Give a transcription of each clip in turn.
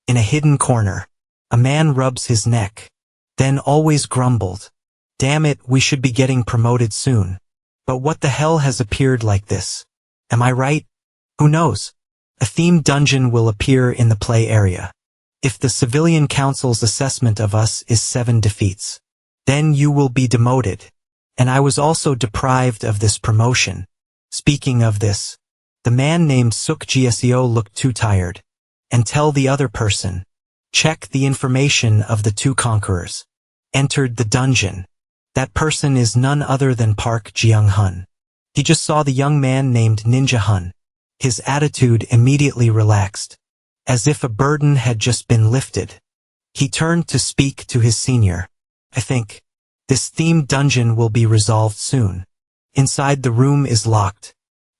In a hidden corner, a man rubs his neck, then always grumbled. Damn it, we should be getting promoted soon. But what the hell has appeared like this? Am I right? Who knows? A themed dungeon will appear in the play area. If the civilian council's assessment of us is 7 defeats, then you will be demoted. And I was also deprived of this promotion. Speaking of this, the man named Suk Gseo looked too tired. And tell the other person. Check the information of the 2 conquerors. Entered the dungeon. That person is none other than Park Jeong-hun. He just saw the young man named Ninja Hun. His attitude immediately relaxed, as if a burden had just been lifted. He turned to speak to his senior. I think this themed dungeon will be resolved soon. Inside the room is locked.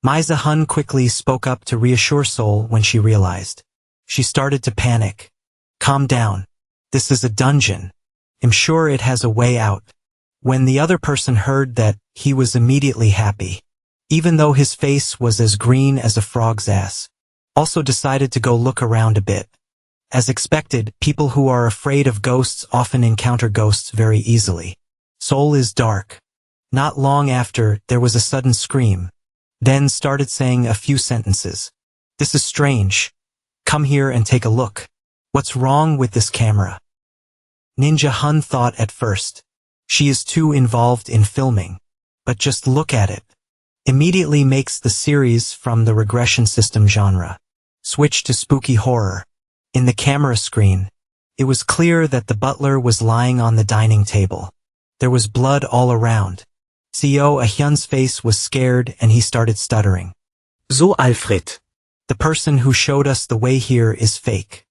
Miza Hun quickly spoke up to reassure Sol when she realized. She started to panic. Calm down. This is a dungeon. I'm sure it has a way out. When the other person heard that, he was immediately happy. Even though his face was as green as a frog's ass. Also decided to go look around a bit. As expected, people who are afraid of ghosts often encounter ghosts very easily. Sol is dark. Not long after, there was a sudden scream. Then started saying a few sentences. This is strange. Come here and take a look. What's wrong with this camera? Ninja Hun thought at first. She is too involved in filming. But just look at it. Immediately makes the series from the regression system genre. Switch to spooky horror. In the camera screen, it was clear that the butler was lying on the dining table. There was blood all around. Seo Ahyun's face was scared and he started stuttering. So Alfred. The person who showed us the way here is fake.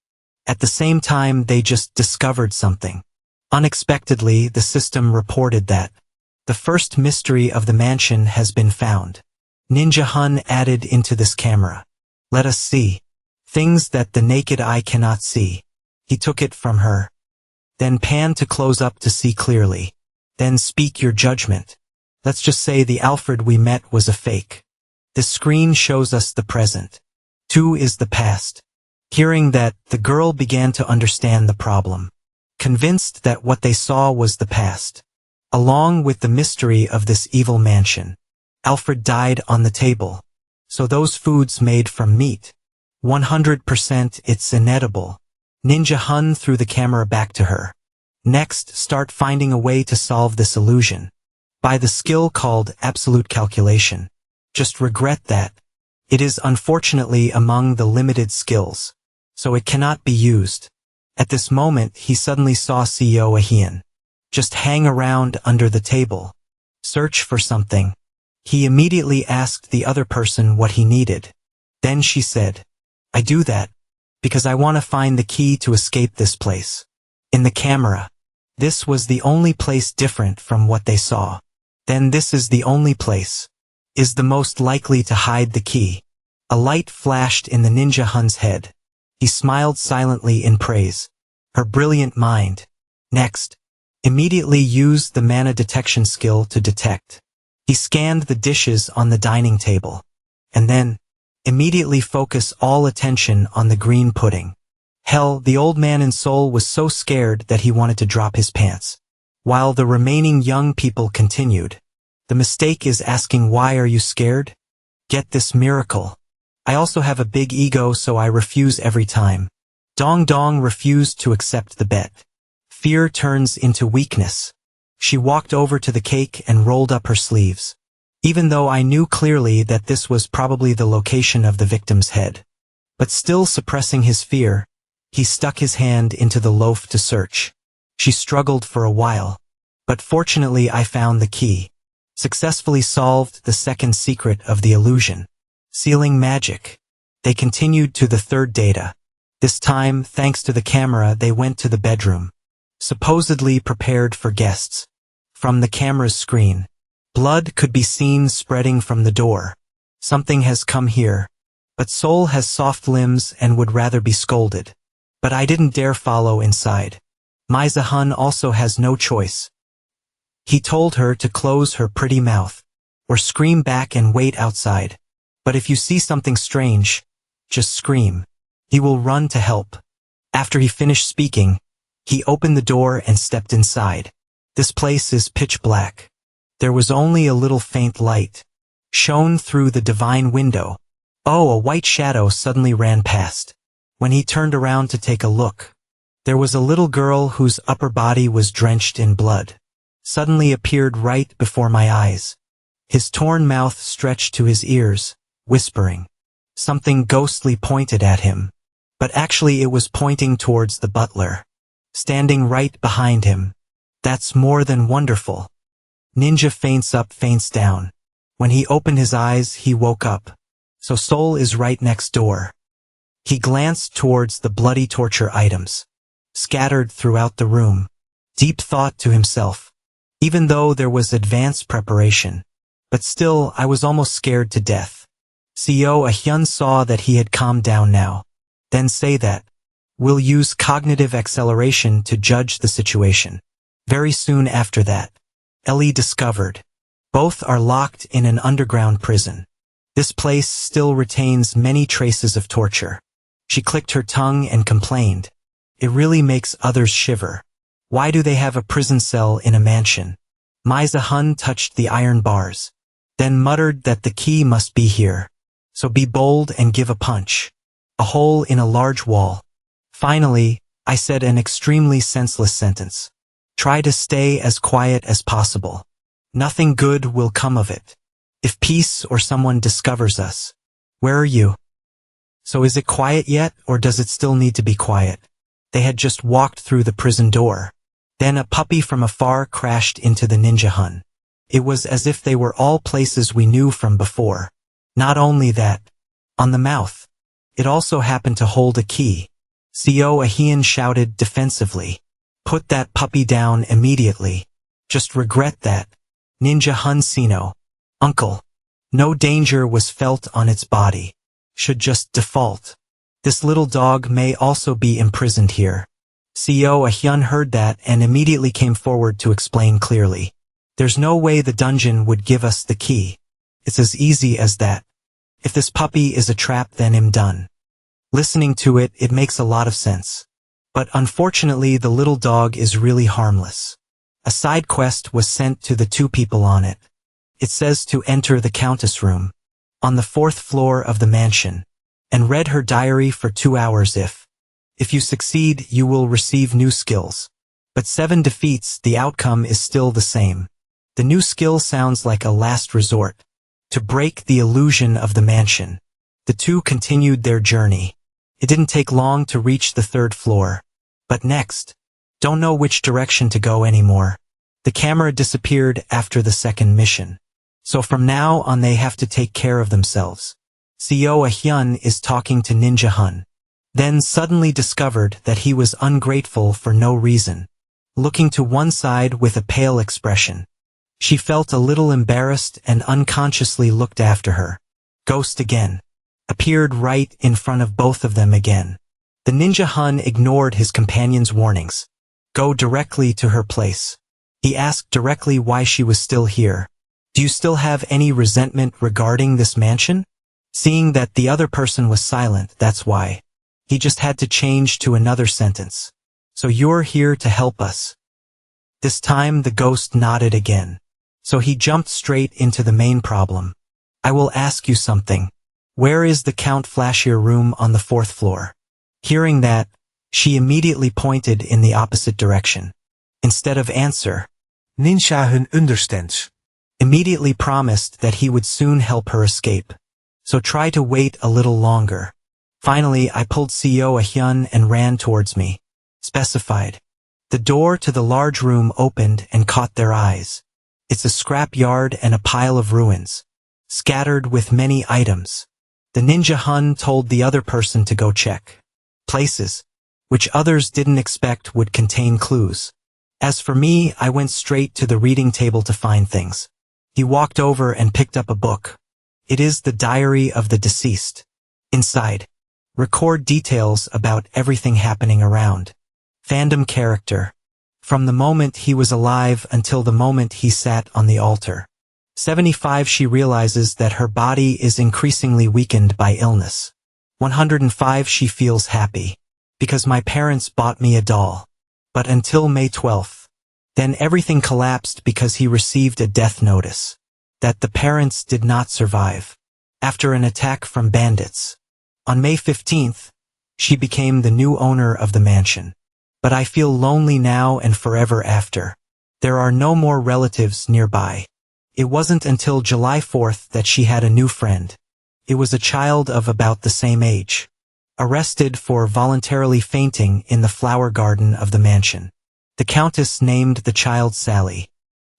At the same time, they just discovered something. Unexpectedly, the system reported that the first mystery of the mansion has been found. Ninja Hun added into this camera. Let us see. Things that the naked eye cannot see. He took it from her. Then pan to close up to see clearly. Then speak your judgment. Let's just say the Alfred we met was a fake. The screen shows us the present. 2 is the past. Hearing that, the girl began to understand the problem. Convinced that what they saw was the past. Along with the mystery of this evil mansion. Alfred died on the table. So those foods made from meat. 100% it's inedible. Ninja Hun threw the camera back to her. Next, start finding a way to solve this illusion. By the skill called absolute calculation. Just regret that. It is unfortunately among the limited skills. So it cannot be used. At this moment, he suddenly saw Seo Ahyun. Just hang around under the table. Search for something. He immediately asked the other person what he needed. Then she said, I do that because I want to find the key to escape this place. In the camera, this was the only place different from what they saw. Then this is the only place. Is the most likely to hide the key. A light flashed in the Ninja Hun's head. He smiled silently in praise. Her brilliant mind. Next. Immediately used the mana detection skill to detect. He scanned the dishes on the dining table. And then, immediately focus all attention on the green pudding. Hell, the old man in Seoul was so scared that he wanted to drop his pants. While the remaining young people continued. The mistake is asking why are you scared? Get this miracle. I also have a big ego so I refuse every time. Dong Dong refused to accept the bet. Fear turns into weakness. She walked over to the cake and rolled up her sleeves. Even though I knew clearly that this was probably the location of the victim's head. But still suppressing his fear, he stuck his hand into the loaf to search. She struggled for a while. But fortunately I found the key. Successfully solved the second secret of the illusion. Sealing magic. They continued to the third data. This time, thanks to the camera, they went to the bedroom. Supposedly prepared for guests. From the camera's screen, blood could be seen spreading from the door. Something has come here. But Seoul has soft limbs and would rather be scolded. But I didn't dare follow inside. Miza Hun also has no choice. He told her to close her pretty mouth. Or scream back and wait outside. But if you see something strange, just scream. He will run to help. After he finished speaking, he opened the door and stepped inside. This place is pitch black. There was only a little faint light, shone through the divine window. Oh, a white shadow suddenly ran past. When he turned around to take a look, there was a little girl whose upper body was drenched in blood. Suddenly appeared right before my eyes. His torn mouth stretched to his ears, whispering. Something ghostly pointed at him. But actually it was pointing towards the butler, standing right behind him. That's more than wonderful. Ninja faints up, faints down. When he opened his eyes, he woke up. So Soul is right next door. He glanced towards the bloody torture items, scattered throughout the room. Deep thought to himself. Even though there was advanced preparation, but still I was almost scared to death. Seo Ahyun saw that he had calmed down now. Then say that. We'll use cognitive acceleration to judge the situation. Very soon after that, Ellie discovered. Both are locked in an underground prison. This place still retains many traces of torture. She clicked her tongue and complained. It really makes others shiver. Why do they have a prison cell in a mansion? Miza Hun touched the iron bars, then muttered that the key must be here. So be bold and give a punch. A hole in a large wall. Finally, I said an extremely senseless sentence. Try to stay as quiet as possible. Nothing good will come of it. If peace or someone discovers us. Where are you? So is it quiet yet, or does it still need to be quiet? They had just walked through the prison door. Then a puppy from afar crashed into the ninja Hun. It was as if they were all places we knew from before. Not only that, on the mouth, it also happened to hold a key. Seo Ahyun shouted defensively. Put that puppy down immediately. Just regret that. Ninja Hun Sino. Uncle. No danger was felt on its body. Should just default. This little dog may also be imprisoned here. Seo Ahyun heard that and immediately came forward to explain clearly. There's no way the dungeon would give us the key. It's as easy as that. If this puppy is a trap, then I'm done. Listening to it, it makes a lot of sense. But unfortunately, the little dog is really harmless. A side quest was sent to the two people on it. It says to enter the Countess room, on the 4th floor of the mansion, and read her diary for 2 hours. If you succeed, you will receive new skills. But 7 defeats, the outcome is still the same. The new skill sounds like a last resort. To break the illusion of the mansion. The two continued their journey. It didn't take long to reach the 3rd floor. But next, don't know which direction to go anymore. The camera disappeared after the 2nd mission. So from now on they have to take care of themselves. Seo Ahyun is talking to Ninja Hun. Then suddenly discovered that he was ungrateful for no reason. Looking to one side with a pale expression. She felt a little embarrassed and unconsciously looked after her. Ghost again. Appeared right in front of both of them again. The Ninja Hun ignored his companion's warnings. Go directly to her place. He asked directly why she was still here. Do you still have any resentment regarding this mansion? Seeing that the other person was silent, that's why. He just had to change to another sentence. So you're here to help us. This time the ghost nodded again. So he jumped straight into the main problem. I will ask you something. Where is the Count Flashier room on the 4th floor? Hearing that, she immediately pointed in the opposite direction. Instead of answer, Ninja Hun understands. Immediately promised that he would soon help her escape. So try to wait a little longer. Finally, I pulled Seo Ahyun and ran towards me. Specified. The door to the large room opened and caught their eyes. It's a scrap yard and a pile of ruins, scattered with many items. The Ninja Hun told the other person to go check places, which others didn't expect would contain clues. As for me, I went straight to the reading table to find things. He walked over and picked up a book. It is the diary of the deceased. Inside, record details about everything happening around. Fandom character. From the moment he was alive until the moment he sat on the altar. 75 She realizes that her body is increasingly weakened by illness. 105 She feels happy. because my parents bought me a doll. But until May 12th. Then everything collapsed because he received a death notice. That the parents did not survive. After an attack from bandits. On May 15th, she became the new owner of the mansion. But I feel lonely now and forever after. There are no more relatives nearby. It wasn't until July 4th that she had a new friend. It was a child of about the same age. Arrested for voluntarily fainting in the flower garden of the mansion. The Countess named the child Sally.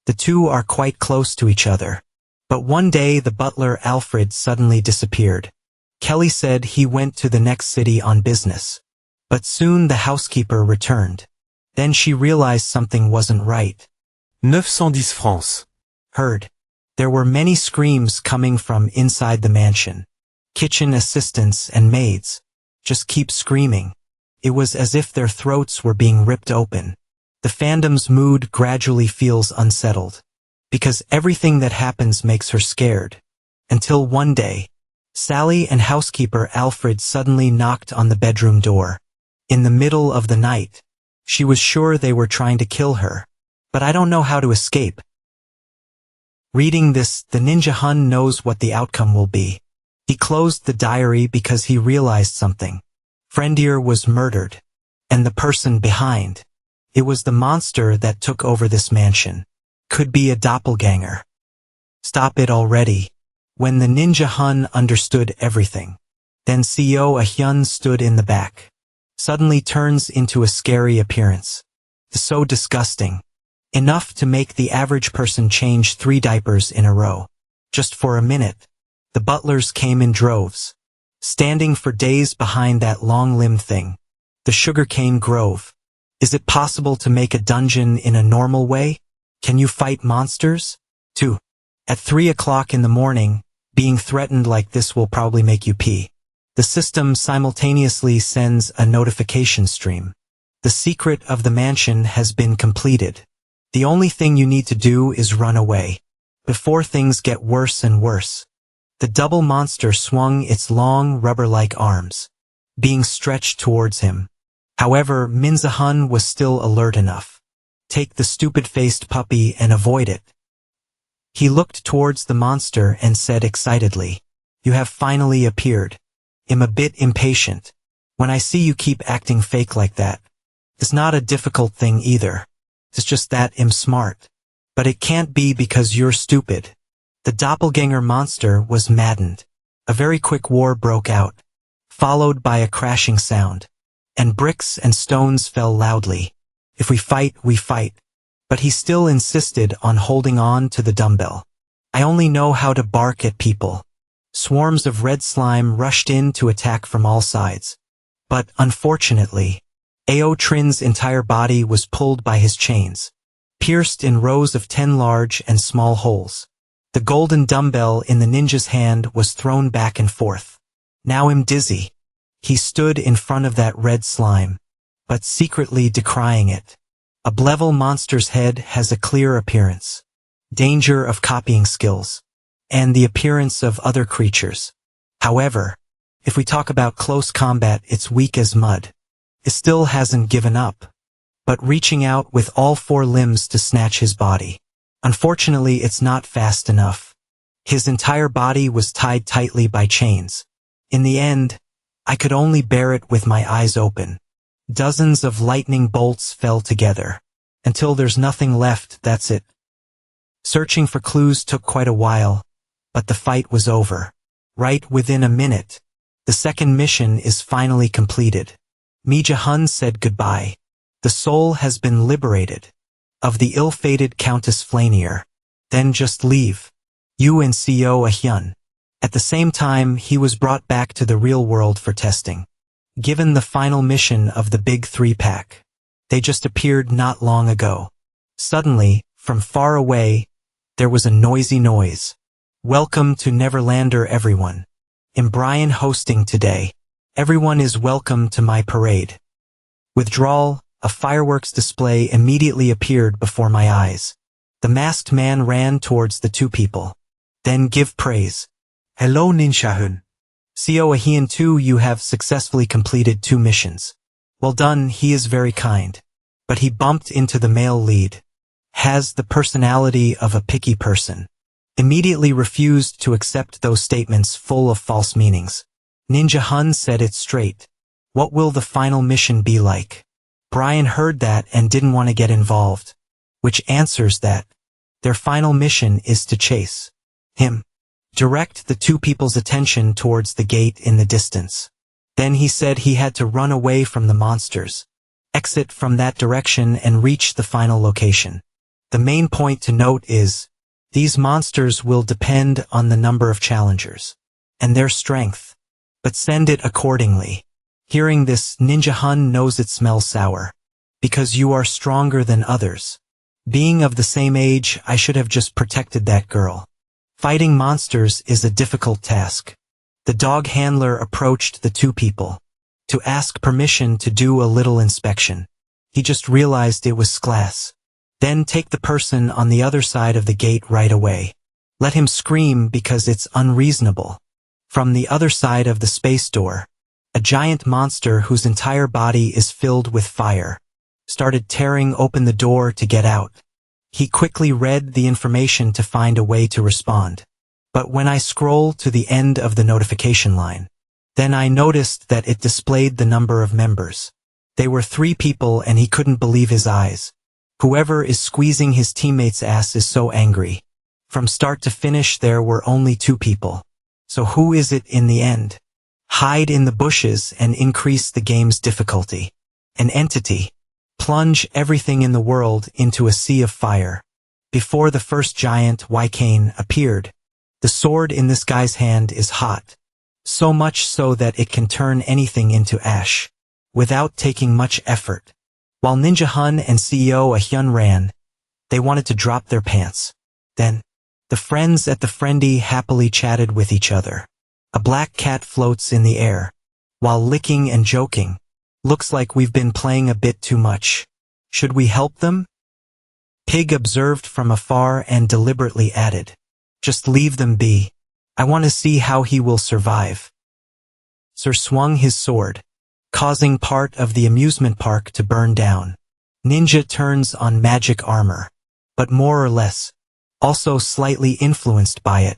The two are quite close to each other. But one day the butler Alfred suddenly disappeared. Kelly said he went to the next city on business. But soon the housekeeper returned. Then she realized something wasn't right. 910 francs. Heard. There were many screams coming from inside the mansion. Kitchen assistants and maids just keep screaming. It was as if their throats were being ripped open. The fandom's mood gradually feels unsettled. Because everything that happens makes her scared. Until one day, Sally and housekeeper Alfred suddenly knocked on the bedroom door. In the middle of the night. She was sure they were trying to kill her. But I don't know how to escape. Reading this, the ninja Hun knows what the outcome will be. He closed the diary because he realized something. Frendier was murdered. And the person behind. It was the monster that took over this mansion. Could be a doppelganger. Stop it already. When the ninja Hun understood everything. Then Seo Hyun stood in the back. Suddenly turns into a scary appearance. So disgusting. Enough to make the average person change 3 diapers in a row. Just for a minute. The butlers came in droves. Standing for days behind that long-limbed thing. The sugarcane grove. Is it possible to make a dungeon in a normal way? Can you fight monsters? 2. At 3 o'clock in the morning, being threatened like this will probably make you pee. The system simultaneously sends a notification stream. The secret of the mansion has been completed. The only thing you need to do is run away. Before things get worse and worse. The double monster swung its long rubber-like arms, being stretched towards him. However, Minza-hun was still alert enough. Take the stupid-faced puppy and avoid it. He looked towards the monster and said excitedly, "You have finally appeared. I'm a bit impatient. When I see you keep acting fake like that. It's not a difficult thing either. It's just that I'm smart. But it can't be because you're stupid." The doppelganger monster was maddened. A very quick war broke out, followed by a crashing sound. And bricks and stones fell loudly. If we fight, we fight. But he still insisted on holding on to the dumbbell. I only know how to bark at people. Swarms of red slime rushed in to attack from all sides. But, unfortunately, Ao Trin's entire body was pulled by his chains, pierced in rows of 10 large and small holes. The golden dumbbell in the ninja's hand was thrown back and forth. Now I'm dizzy. He stood in front of that red slime, but secretly decrying it. A Blevel monster's head has a clear appearance. Danger of copying skills. And the appearance of other creatures. However, if we talk about close combat, it's weak as mud. It still hasn't given up, but reaching out with all 4 limbs to snatch his body. Unfortunately, it's not fast enough. His entire body was tied tightly by chains. In the end, I could only bear it with my eyes open. Dozens of lightning bolts fell together. Until there's nothing left, that's it. Searching for clues took quite a while, but the fight was over. Right within a minute, the second mission is finally completed. Mija-hun said goodbye. The soul has been liberated. Of the ill-fated Countess Flanier. Then just leave. You and Seo Hyun. At the same time, he was brought back to the real world for testing. Given the final mission of the big 3-pack. They just appeared not long ago. Suddenly, from far away, there was a noisy noise. Welcome to Neverlander everyone. I'm Brian hosting today. Everyone is welcome to my parade. Withdrawal, a fireworks display immediately appeared before my eyes. The masked man ran towards the 2 people. Then give praise. Hello Ninja Hun. Seo Hyun 2, you have successfully completed 2 missions. Well done, he is very kind. But he bumped into the male lead. Has the personality of a picky person. Immediately refused to accept those statements full of false meanings. Ninja Hun said it straight. What will the final mission be like? Brian heard that and didn't want to get involved. Which answers that. Their final mission is to chase him. Direct the two people's attention towards the gate in the distance. Then he said he had to run away from the monsters. Exit from that direction and reach the final location. The main point to note is, these monsters will depend on the number of challengers and their strength, but send it accordingly. Hearing this, Ninja Hun knows it smells sour. Because you are stronger than others. Being of the same age, I should have just protected that girl. Fighting monsters is a difficult task. The dog handler approached the two people to ask permission to do a little inspection. He just realized it was glass. Then take the person on the other side of the gate right away. Let him scream because it's unreasonable. From the other side of the space door, a giant monster whose entire body is filled with fire started tearing open the door to get out. He quickly read the information to find a way to respond. But when I scroll to the end of the notification line, then I noticed that it displayed the number of members. They were 3 people and he couldn't believe his eyes. Whoever is squeezing his teammate's ass is so angry. From start to finish there were only 2 people. So who is it in the end? Hide in the bushes and increase the game's difficulty. An entity. Plunge everything in the world into a sea of fire. Before the first giant, Wykane, appeared, the sword in this guy's hand is hot. So much so that it can turn anything into ash. Without taking much effort. While Ninja Hun and CEO Ahyun ran, they wanted to drop their pants. Then, the friends at the friendly happily chatted with each other. A black cat floats in the air, while licking and joking. Looks like we've been playing a bit too much. Should we help them? Pig observed from afar and deliberately added. Just leave them be. I want to see how he will survive. Sir swung his sword, causing part of the amusement park to burn down. Ninja turns on magic armor, but more or less, also slightly influenced by it.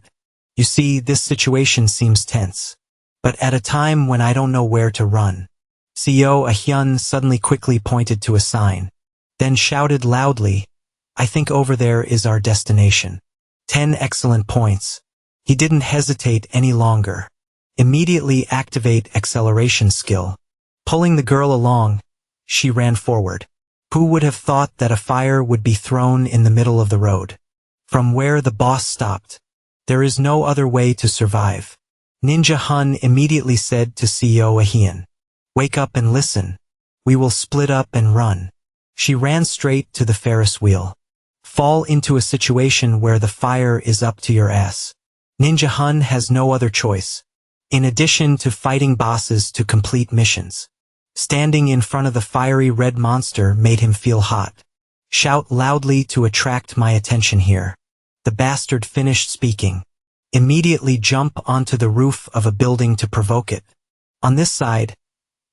You see, this situation seems tense. But at a time when I don't know where to run. CEO Ahyun suddenly quickly pointed to a sign, then shouted loudly, I think over there is our destination. 10 excellent points. He didn't hesitate any longer. Immediately activate acceleration skill. Pulling the girl along, she ran forward. Who would have thought that a fire would be thrown in the middle of the road? From where the boss stopped. There is no other way to survive. Ninja Hun immediately said to CEO Ahyun, wake up and listen. We will split up and run. She ran straight to the Ferris wheel. Fall into a situation where the fire is up to your ass. Ninja Hun has no other choice. In addition to fighting bosses to complete missions. Standing in front of the fiery red monster made him feel hot. Shout loudly to attract my attention here. The bastard finished speaking. Immediately jump onto the roof of a building to provoke it. On this side,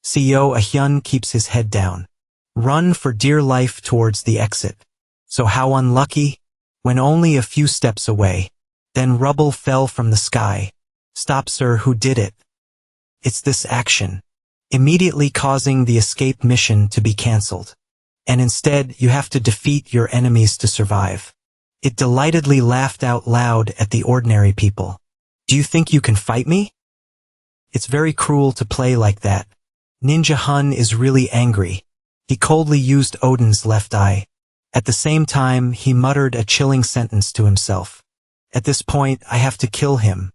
CEO Ahyun keeps his head down. Run for dear life towards the exit. So how unlucky? When only a few steps away. Then rubble fell from the sky. Stop, sir, who did it? It's this action. Immediately causing the escape mission to be cancelled. And instead, you have to defeat your enemies to survive. It delightedly laughed out loud at the ordinary people. Do you think you can fight me? It's very cruel to play like that. Ninja Hun is really angry. He coldly used Odin's left eye. At the same time, he muttered a chilling sentence to himself. At this point, I have to kill him.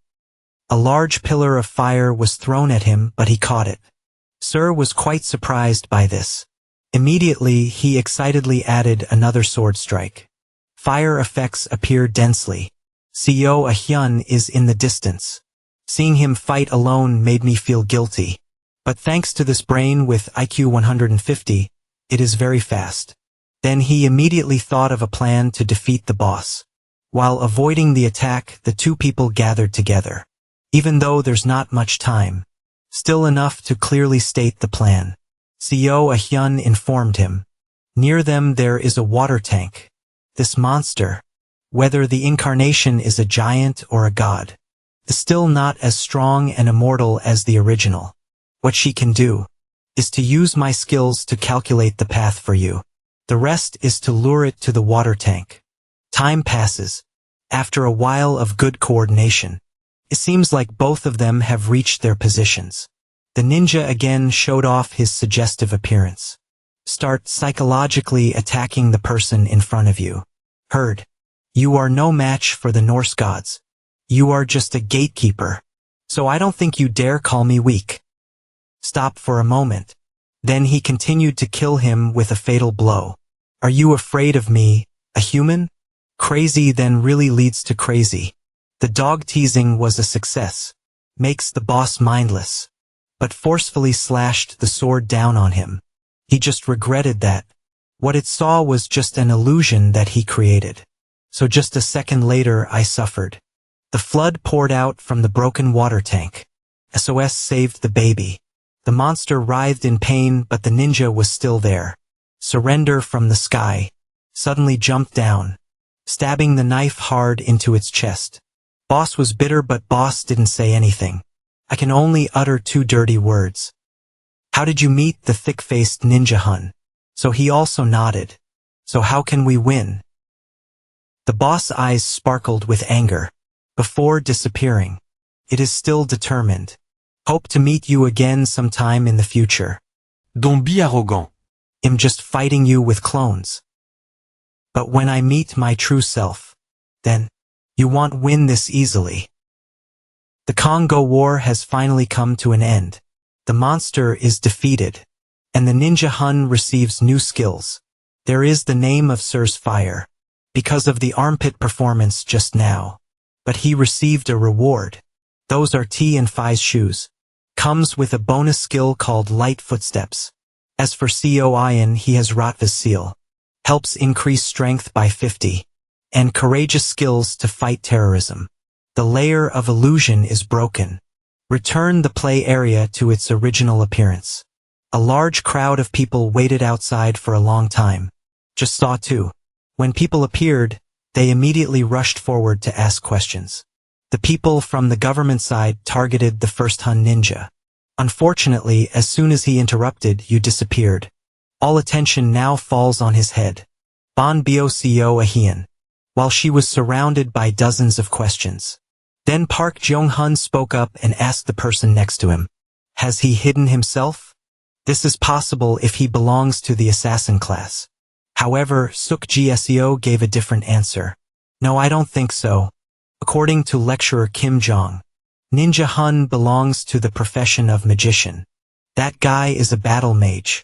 A large pillar of fire was thrown at him, but he caught it. Sir was quite surprised by this. Immediately, he excitedly added another sword strike. Fire effects appear densely. CEO Ahyun is in the distance. Seeing him fight alone made me feel guilty. But thanks to this brain with IQ 150, it is very fast. Then he immediately thought of a plan to defeat the boss. While avoiding the attack, the two people gathered together. Even though there's not much time. Still enough to clearly state the plan. Seo Hyun informed him. Near them there is a water tank. This monster, whether the incarnation is a giant or a god, is still not as strong and immortal as the original. What she can do is to use my skills to calculate the path for you. The rest is to lure it to the water tank. Time passes. After a while of good coordination, it seems like both of them have reached their positions. The ninja again showed off his suggestive appearance. Start psychologically attacking the person in front of you. Heard. You are no match for the Norse gods. You are just a gatekeeper. So I don't think you dare call me weak. Stop for a moment. Then he continued to kill him with a fatal blow. Are you afraid of me, a human? Crazy then really leads to crazy. The dog teasing was a success. Makes the boss mindless. But forcefully slashed the sword down on him. He just regretted that. What it saw was just an illusion that he created. So just a second later I suffered. The flood poured out from the broken water tank. SOS saved the baby. The monster writhed in pain, but the ninja was still there. Surrender from the sky. Suddenly jumped down, stabbing the knife hard into its chest. Boss was bitter, but boss didn't say anything. I can only utter two dirty words. How did you meet the thick-faced ninja Hun? So he also nodded. So how can we win? The boss' eyes sparkled with anger. Before disappearing. It is still determined. Hope to meet you again sometime in the future. Don't be arrogant. I'm just fighting you with clones. But when I meet my true self, then, you won't win this easily. The Congo War has finally come to an end. The monster is defeated, and the ninja Hun receives new skills. There is the name of Sir's Fire, because of the armpit performance just now. But he received a reward. Those are T and Phi's shoes. Comes with a bonus skill called Light Footsteps. As for Coin, he has Rotva's seal. Helps increase strength by 50. And courageous skills to fight terrorism. The layer of illusion is broken. Return the play area to its original appearance. A large crowd of people waited outside for a long time. Just saw too. When people appeared, they immediately rushed forward to ask questions. The people from the government side targeted the first Hun ninja. Unfortunately, as soon as he interrupted, you disappeared. All attention now falls on his head. Bon Bio Seo Ahian. While she was surrounded by dozens of questions. Then Park Jong-hun spoke up and asked the person next to him. Has he hidden himself? This is possible if he belongs to the assassin class. However, Suk Gseo gave a different answer. No, I don't think so. According to lecturer Kim Jong, Ninja Hun belongs to the profession of magician. That guy is a battle mage.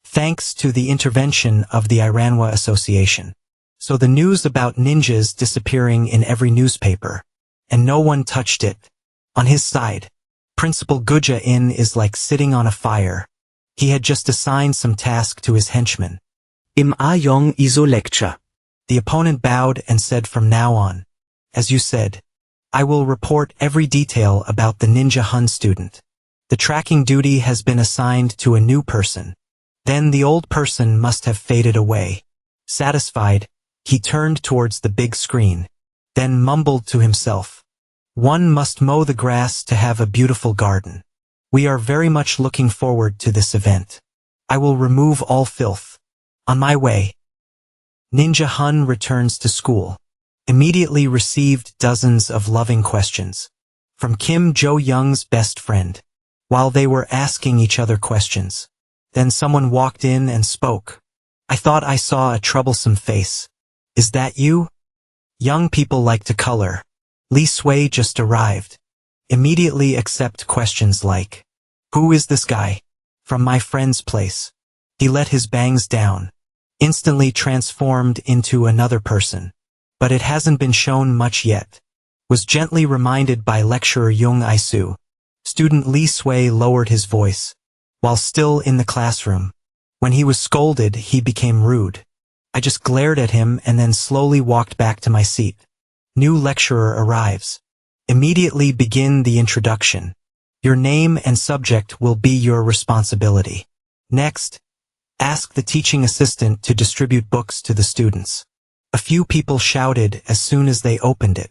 Thanks to the intervention of the Manhwa Association. So the news about ninjas disappearing in every newspaper. And no one touched it. On his side, Principal Guja-in is like sitting on a fire. He had just assigned some task to his henchmen. Im Ayong Iso lecture. The opponent bowed and said, from now on, as you said, I will report every detail about the Ninja Hun student. The tracking duty has been assigned to a new person. Then the old person must have faded away. Satisfied, he turned towards the big screen, then mumbled to himself. One must mow the grass to have a beautiful garden. We are very much looking forward to this event. I will remove all filth. On my way. Ninja Hun returns to school. Immediately received dozens of loving questions. From Kim Jo-young's best friend. While they were asking each other questions. Then someone walked in and spoke. I thought I saw a troublesome face. Is that you? Young people like to color. Lee Sui just arrived. Immediately accept questions like, who is this guy? From my friend's place. He let his bangs down. Instantly transformed into another person. But it hasn't been shown much yet. Was gently reminded by lecturer Jung Isu. Student Lee Sui lowered his voice. While still in the classroom. When he was scolded, he became rude. I just glared at him and then slowly walked back to my seat. New lecturer arrives. Immediately begin the introduction. Your name and subject will be your responsibility. Next, ask the teaching assistant to distribute books to the students. A few people shouted as soon as they opened it.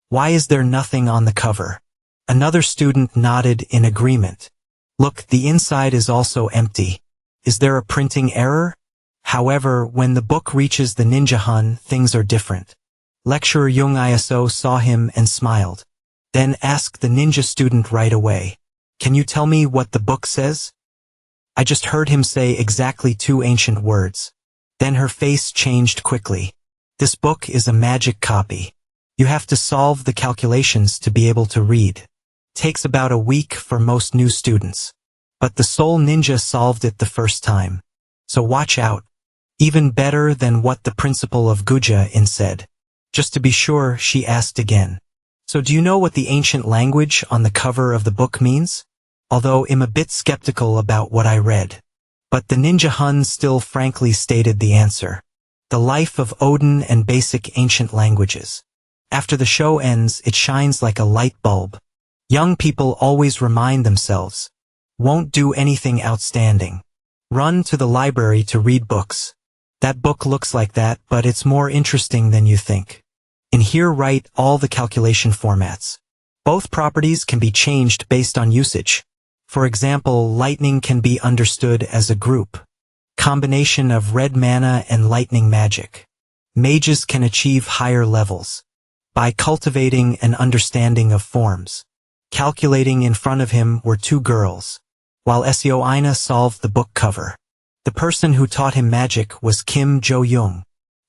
Why is there nothing on the cover? Another student nodded in agreement. Look, the inside is also empty. Is there a printing error? However, when the book reaches the ninja Hun, things are different. Lecturer Jung Iso saw him and smiled. Then asked the ninja student right away, "Can you tell me what the book says?" I just heard him say exactly 2 ancient words. Then her face changed quickly. This book is a magic copy. You have to solve the calculations to be able to read. Takes about a week for most new students. But the soul ninja solved it the first time. So watch out. Even better than what the principal of Guja-in said. Just to be sure, she asked again. So do you know what the ancient language on the cover of the book means? Although I'm a bit skeptical about what I read. But the ninja Hun still frankly stated the answer. The life of Odin and basic ancient languages. After the show ends, it shines like a light bulb. Young people always remind themselves. Won't do anything outstanding. Run to the library to read books. That book looks like that, but it's more interesting than you think. In here write all the calculation formats. Both properties can be changed based on usage. For example, lightning can be understood as a group. Combination of red mana and lightning magic. Mages can achieve higher levels. By cultivating an understanding of forms. Calculating in front of him were 2 girls. While Seo Ina solved the book cover. The person who taught him magic was Kim Jo-young.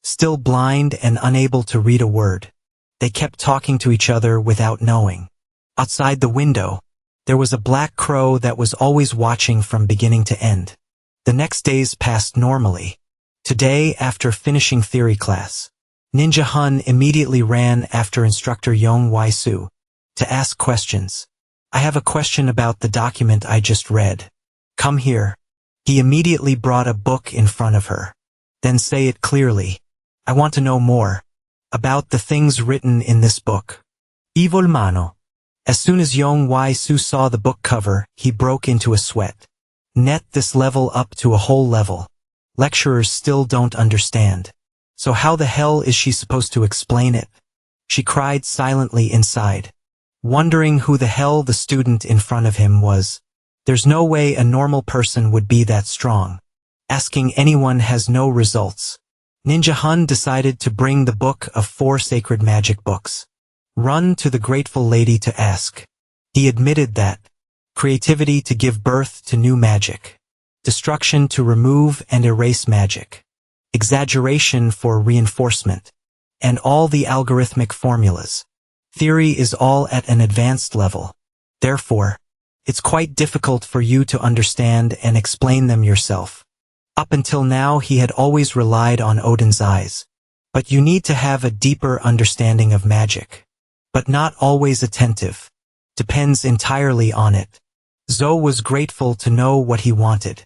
Still blind and unable to read a word. They kept talking to each other without knowing. Outside the window, there was a black crow that was always watching from beginning to end. The next days passed normally. Today, after finishing theory class, Ninja Hun immediately ran after instructor Yong Wai-su to ask questions. I have a question about the document I just read. Come here. He immediately brought a book in front of her. Then say it clearly. I want to know more about the things written in this book. Evil mano. As soon as Yong Wai-su saw the book cover, he broke into a sweat. Net this level up to a whole level. Lecturers still don't understand. So how the hell is she supposed to explain it? She cried silently inside, wondering who the hell the student in front of him was. There's no way a normal person would be that strong. Asking anyone has no results. Ninja Hun decided to bring the book of 4 sacred magic books. Run to the grateful lady to ask. He admitted that. Creativity to give birth to new magic. Destruction to remove and erase magic. Exaggeration for reinforcement. And all the algorithmic formulas. Theory is all at an advanced level. Therefore, it's quite difficult for you to understand and explain them yourself. Up until now he had always relied on Odin's eyes. But you need to have a deeper understanding of magic. But not always attentive. Depends entirely on it. Zoe was grateful to know what he wanted.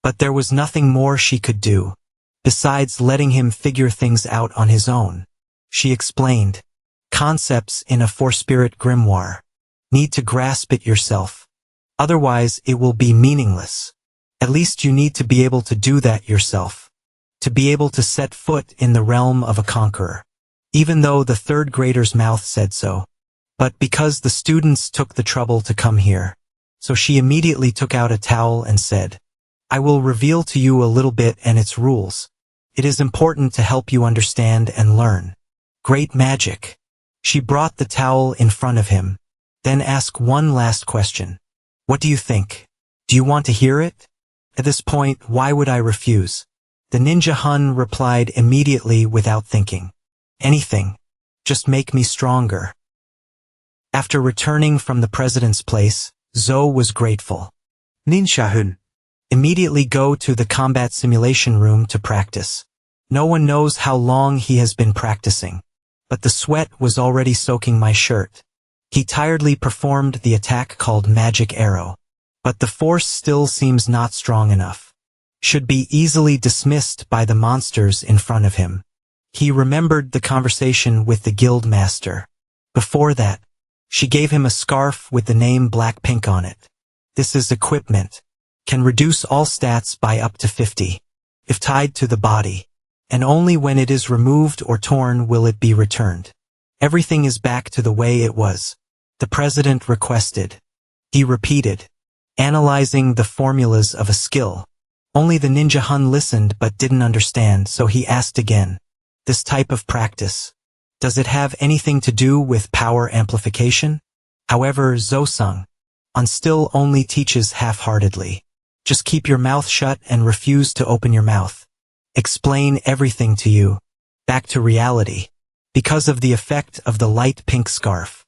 But there was nothing more she could do. Besides letting him figure things out on his own. She explained. Concepts in a 4-spirit grimoire. Need to grasp it yourself. Otherwise it will be meaningless. At least you need to be able to do that yourself. To be able to set foot in the realm of a conqueror. Even though the 3rd grader's mouth said so. But because the students took the trouble to come here. So she immediately took out a towel and said, I will reveal to you a little bit and its rules. It is important to help you understand and learn. Great magic. She brought the towel in front of him. Then asked one last question. What do you think? Do you want to hear it? At this point, why would I refuse? The ninja Hun replied immediately without thinking. Anything. Just make me stronger. After returning from the president's place, Zoe was grateful. Ninja Hun. Immediately go to the combat simulation room to practice. No one knows how long he has been practicing. But the sweat was already soaking my shirt. He tiredly performed the attack called Magic Arrow. But the force still seems not strong enough. Should be easily dismissed by the monsters in front of him. He remembered the conversation with the guild master. Before that, She gave him a scarf with the name Blackpink on it. This is equipment. Can reduce all stats by up to 50. If tied to the body. And only when it is removed or torn will it be returned. Everything is back to the way it was. The president requested. He repeated, analyzing the formulas of a skill. Only the ninja Hun listened but didn't understand, so he asked again. This type of practice. Does it have anything to do with power amplification? However, Zosung on still only teaches half-heartedly. Just keep your mouth shut and refuse to open your mouth. Explain everything to you. Back to reality. Because of the effect of the light pink scarf.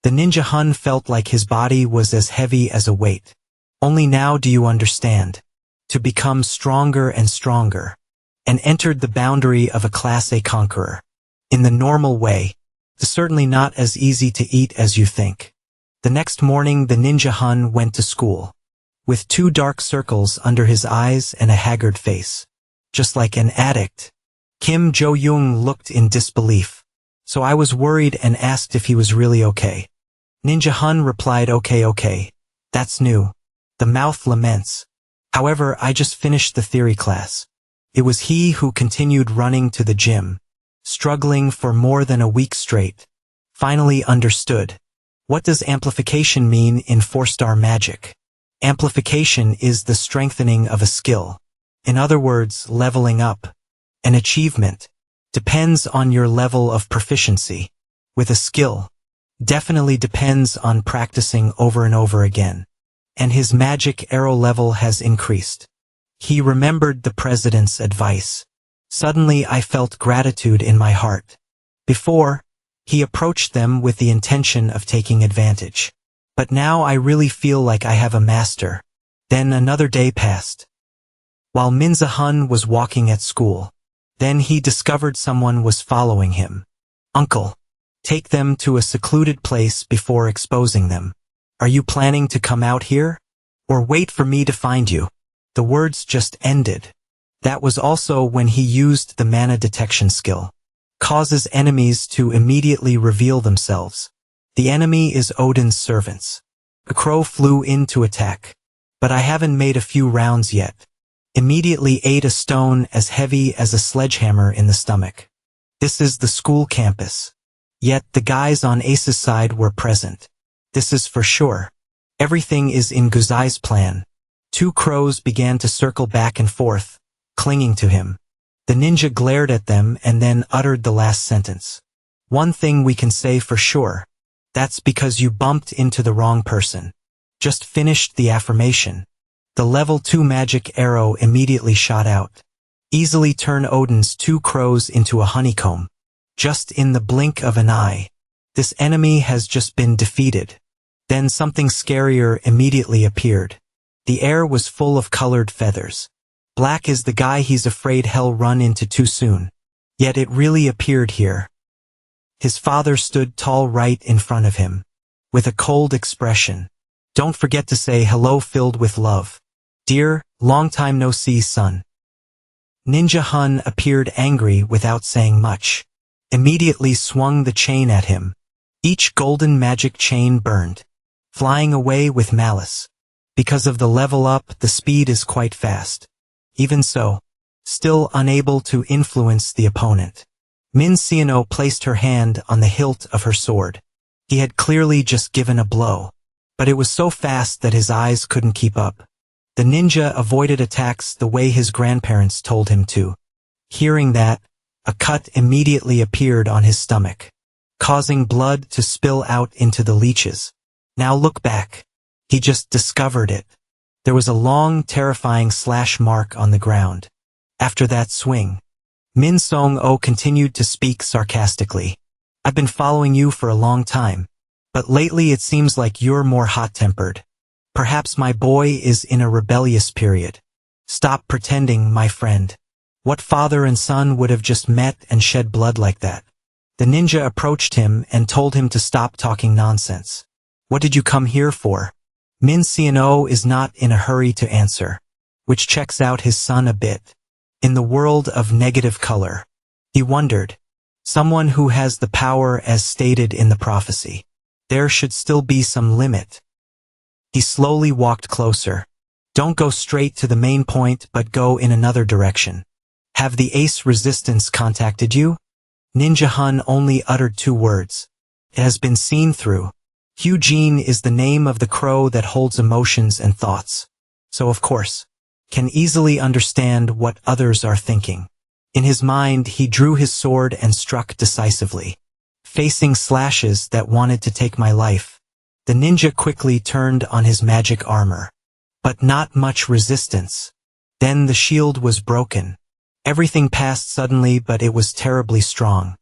The ninja Hun felt like his body was as heavy as a weight. Only now do you understand. To become stronger and stronger. And entered the boundary of a Class A conqueror. In the normal way. Certainly not as easy to eat as you think. The next morning the ninja Hun went to school. With 2 dark circles under his eyes and a haggard face. Just like an addict. Kim Jo-young looked in disbelief. So I was worried and asked if he was really okay. Ninja Hun replied, okay. That's new. The mouth laments. However, I just finished the theory class. It was he who continued running to the gym. Struggling for more than a week straight. Finally understood. What does amplification mean in 4-star magic? Amplification is the strengthening of a skill. In other words, leveling up. An achievement. Depends on your level of proficiency. With a skill. Definitely depends on practicing over and over again. And his magic arrow level has increased. He remembered the president's advice. Suddenly I felt gratitude in my heart. Before, he approached them with the intention of taking advantage. But now I really feel like I have a master. Then another day passed. While Minza Hun was walking at school. Then he discovered someone was following him. Uncle. Take them to a secluded place before exposing them. Are you planning to come out here? Or wait for me to find you? The words just ended. That was also when he used the mana detection skill. Causes enemies to immediately reveal themselves. The enemy is Odin's servants. A crow flew in to attack. But I haven't made a few rounds yet. Immediately ate a stone as heavy as a sledgehammer in the stomach. This is the school campus. Yet the guys on Ace's side were present. This is for sure. Everything is in Guzai's plan. 2 crows began to circle back and forth, clinging to him. The ninja glared at them and then uttered the last sentence. One thing we can say for sure. That's because you bumped into the wrong person. Just finished the affirmation. The level 2 magic arrow immediately shot out. Easily turn Odin's 2 crows into a honeycomb. Just in the blink of an eye. This enemy has just been defeated. Then something scarier immediately appeared. The air was full of colored feathers. Black is the guy he's afraid he'll run into too soon. Yet it really appeared here. His father stood tall right in front of him. With a cold expression. Don't forget to say hello filled with love. Dear, long time no see son. Ninja Hun appeared angry without saying much. Immediately swung the chain at him. Each golden magic chain burned. Flying away with malice. Because of the level up, the speed is quite fast. Even so, still unable to influence the opponent. Min Xiano placed her hand on the hilt of her sword. He had clearly just given a blow. But it was so fast that his eyes couldn't keep up. The ninja avoided attacks the way his grandparents told him to. Hearing that, a cut immediately appeared on his stomach, causing blood to spill out into the leeches. Now look back. He just discovered it. There was a long, terrifying slash mark on the ground. After that swing, Min Song-o continued to speak sarcastically. I've been following you for a long time, but lately it seems like you're more hot-tempered. Perhaps my boy is in a rebellious period. Stop pretending, my friend. What father and son would have just met and shed blood like that? The ninja approached him and told him to stop talking nonsense. What did you come here for? Min Xiano is not in a hurry to answer, which checks out his son a bit. In the world of negative color, he wondered. Someone who has the power as stated in the prophecy. There should still be some limit. He slowly walked closer. Don't go straight to the main point, but go in another direction. Have the ace resistance contacted you? Ninja Hun only uttered 2 words. It has been seen through. Eugene is the name of the crow that holds emotions and thoughts. So of course, can easily understand what others are thinking. In his mind, he drew his sword and struck decisively. Facing slashes that wanted to take my life, the ninja quickly turned on his magic armor. But not much resistance. Then the shield was broken. Everything passed suddenly, but it was terribly strong.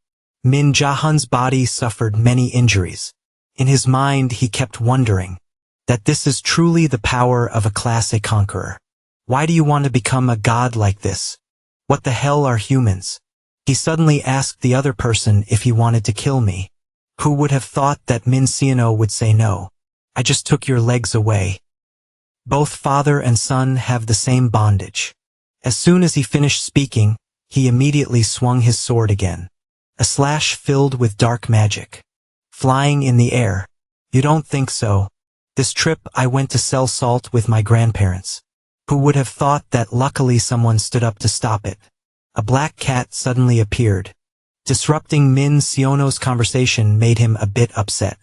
Min Jahan's body suffered many injuries. In his mind, he kept wondering that this is truly the power of a class A conqueror. Why do you want to become a god like this? What the hell are humans? He suddenly asked the other person if he wanted to kill me. Who would have thought that Min Xiano would say no? I just took your legs away. Both father and son have the same bondage. As soon as he finished speaking, he immediately swung his sword again. A slash filled with dark magic. Flying in the air. You don't think so? This trip I went to sell salt with my grandparents. Who would have thought that luckily someone stood up to stop it? A black cat suddenly appeared. Disrupting Min Siono's conversation made him a bit upset.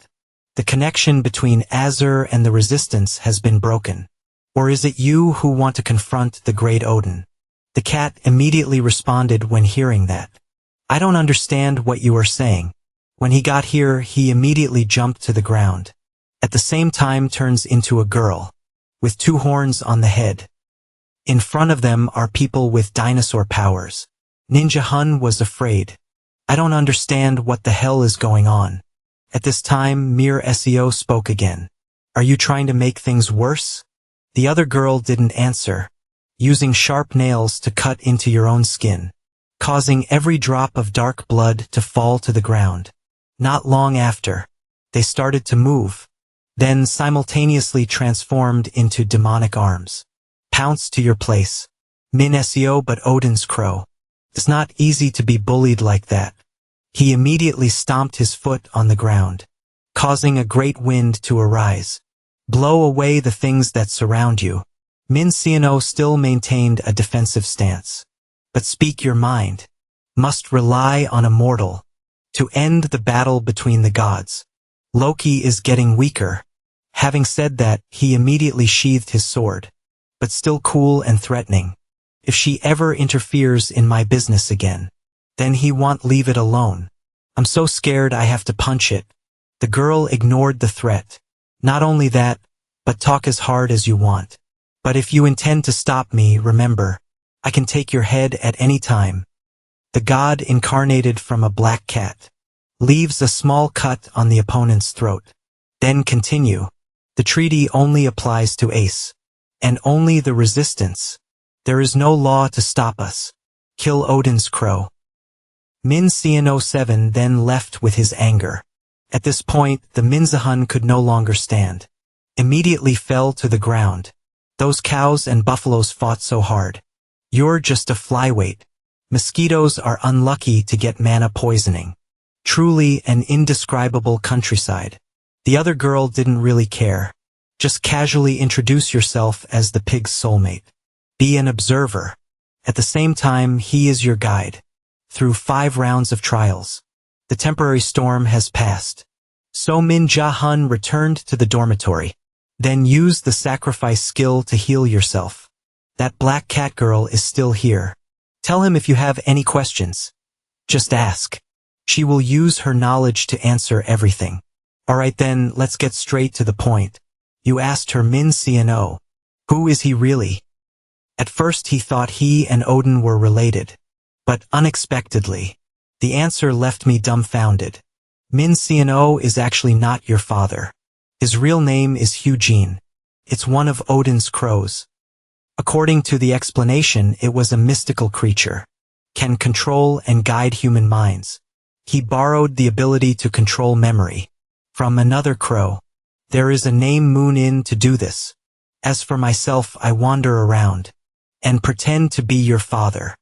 The connection between Azure and the resistance has been broken. Or is it you who want to confront the great Odin? The cat immediately responded when hearing that. I don't understand what you are saying. When he got here, he immediately jumped to the ground. At the same time turns into a girl. With 2 horns on the head. In front of them are people with dinosaur powers. Ninja Hun was afraid. I don't understand what the hell is going on. At this time, Mir Seo spoke again. Are you trying to make things worse? The other girl didn't answer. Using sharp nails to cut into your own skin. Causing every drop of dark blood to fall to the ground. Not long after, they started to move. Then simultaneously transformed into demonic arms. Pounce to your place. Min Seo, but Odin's crow. It's not easy to be bullied like that. He immediately stomped his foot on the ground, causing a great wind to arise. Blow away the things that surround you. Min Xiano still maintained a defensive stance. But speak your mind. Must rely on a mortal. To end the battle between the gods. Loki is getting weaker. Having said that, he immediately sheathed his sword. But still cool and threatening. If she ever interferes in my business again, then he won't leave it alone. I'm so scared I have to punch it. The girl ignored the threat. Not only that, but talk as hard as you want. But if you intend to stop me, remember, I can take your head at any time. The god incarnated from a black cat. Leaves a small cut on the opponent's throat. Then continue. The treaty only applies to Ace. And only the resistance. There is no law to stop us. Kill Odin's crow. Min Xiano 7 then left with his anger. At this point, the Minzahun could no longer stand. Immediately fell to the ground. Those cows and buffaloes fought so hard. You're just a flyweight. Mosquitoes are unlucky to get mana poisoning. Truly an indescribable countryside. The other girl didn't really care. Just casually introduce yourself as the pig's soulmate. Be an observer. At the same time, he is your guide. Through 5 rounds of trials. The temporary storm has passed. So Min Jahan returned to the dormitory. Then use the sacrifice skill to heal yourself. That black cat girl is still here. Tell him if you have any questions. Just ask. She will use her knowledge to answer everything. Alright then, let's get straight to the point. You asked her Min Xiano. Who is he really? At first he thought he and Odin were related. But unexpectedly, the answer left me dumbfounded. Min Xiano is actually not your father. His real name is Eugene. It's one of Odin's crows. According to the explanation, it was a mystical creature. Can control and guide human minds. He borrowed the ability to control memory. From another crow. There is a name Moon In to do this. As for myself, I wander around. And pretend to be your father.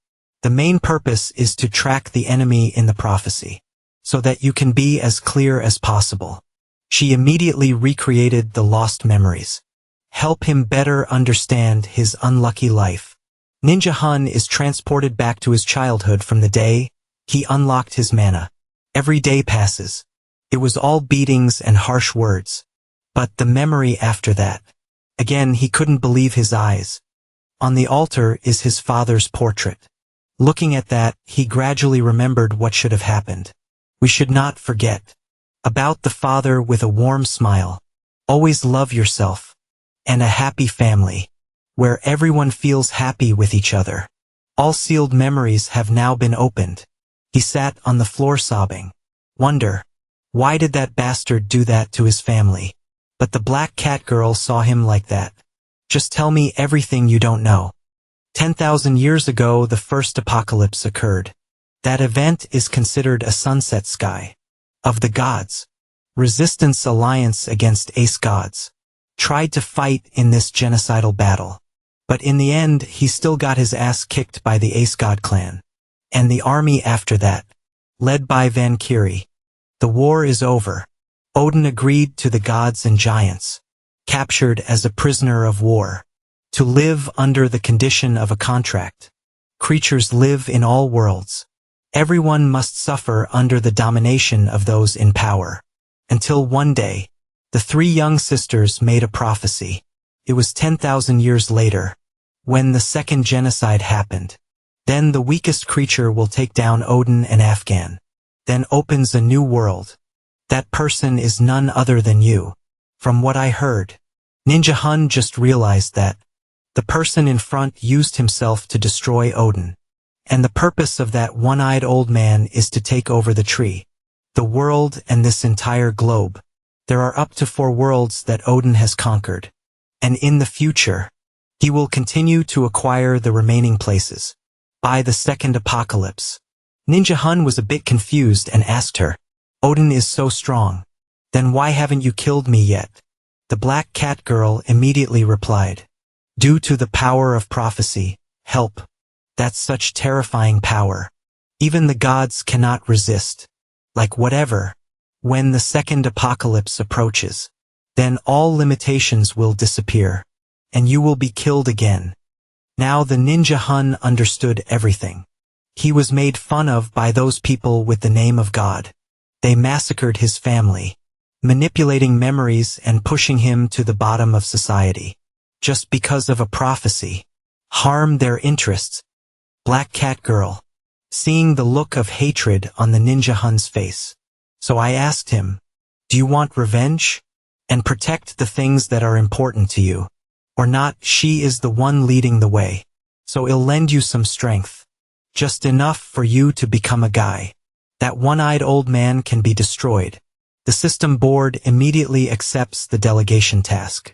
The main purpose is to track the enemy in the prophecy. So that you can be as clear as possible. She immediately recreated the lost memories. Help him better understand his unlucky life. Ninja Hun is transported back to his childhood from the day he unlocked his mana. Every day passes. It was all beatings and harsh words. But the memory after that. Again, he couldn't believe his eyes. On the altar is his father's portrait. Looking at that, he gradually remembered what should have happened. We should not forget about the father with a warm smile. Always love yourself. And a happy family, where everyone feels happy with each other. All sealed memories have now been opened. He sat on the floor sobbing. Wonder, why did that bastard do that to his family? But the black cat girl saw him like that. Just tell me everything you don't know. 10,000 years ago, the first apocalypse occurred. That event is considered a sunset sky. Of the gods. Resistance alliance against ace gods. Tried to fight in this genocidal battle. But in the end, he still got his ass kicked by the ace god clan. And the army after that. Led by Valkyrie. The war is over. Odin agreed to the gods and giants. Captured as a prisoner of war. To live under the condition of a contract. Creatures live in all worlds. Everyone must suffer under the domination of those in power. Until one day, the three young sisters made a prophecy. It was 10,000 years later, when the second genocide happened. Then the weakest creature will take down Odin and Afghan. Then opens a new world. That person is none other than you. From what I heard, Ninja Hun just realized that the person in front used himself to destroy Odin. And the purpose of that one-eyed old man is to take over the tree, the world and this entire globe. There are up to 4 worlds that Odin has conquered. And in the future, he will continue to acquire the remaining places. By the second apocalypse, Ninja Hun was a bit confused and asked her, Odin is so strong. Then why haven't you killed me yet? The black cat girl immediately replied, due to the power of prophecy, help. That's such terrifying power. Even the gods cannot resist. Like whatever. When the second apocalypse approaches, then all limitations will disappear. And you will be killed again. Now the Ninja Hun understood everything. He was made fun of by those people with the name of God. They massacred his family, manipulating memories and pushing him to the bottom of society. Just because of a prophecy. Harm their interests. Black cat girl. Seeing the look of hatred on the Ninja Hun's face. So I asked him, do you want revenge? And protect the things that are important to you. Or not, she is the one leading the way. So it'll lend you some strength. Just enough for you to become a guy. That one-eyed old man can be destroyed. The system board immediately accepts the delegation task.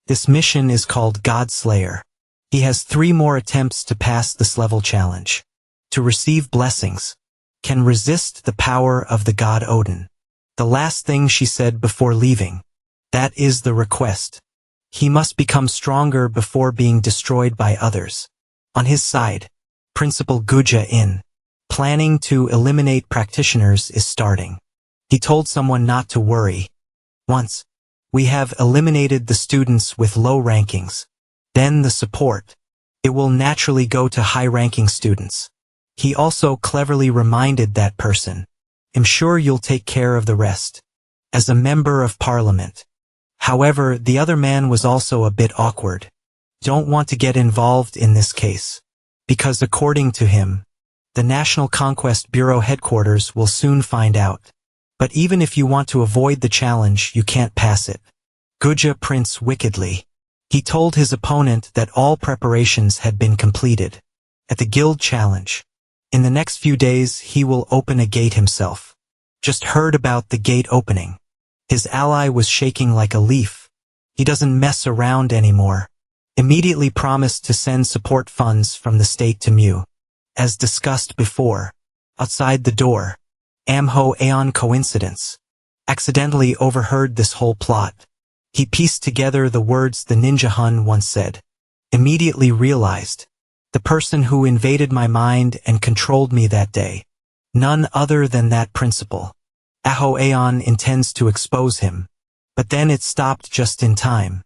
This mission is called God Slayer. He has 3 more attempts to pass this level challenge. To receive blessings. Can resist the power of the god Odin. The last thing she said before leaving. That is the request. He must become stronger before being destroyed by others. On his side, Principal Guja in. Planning to eliminate practitioners is starting. He told someone not to worry. Once we have eliminated the students with low rankings, then the support. It will naturally go to high-ranking students. He also cleverly reminded that person, I'm sure you'll take care of the rest. As a member of parliament. However, the other man was also a bit awkward. Don't want to get involved in this case. Because according to him, the National Conquest Bureau headquarters will soon find out. But even if you want to avoid the challenge, you can't pass it. Guja prints wickedly. He told his opponent that all preparations had been completed. At the guild challenge. In the next few days, he will open a gate himself. Just heard about the gate opening. His ally was shaking like a leaf. He doesn't mess around anymore. Immediately promised to send support funds from the state to Mu. As discussed before. Outside the door. Amho Aeon coincidence. Accidentally overheard this whole plot. He pieced together the words the Ninja Hun once said. Immediately realized. The person who invaded my mind and controlled me that day. None other than that principal. Aho Aeon intends to expose him. But then it stopped just in time.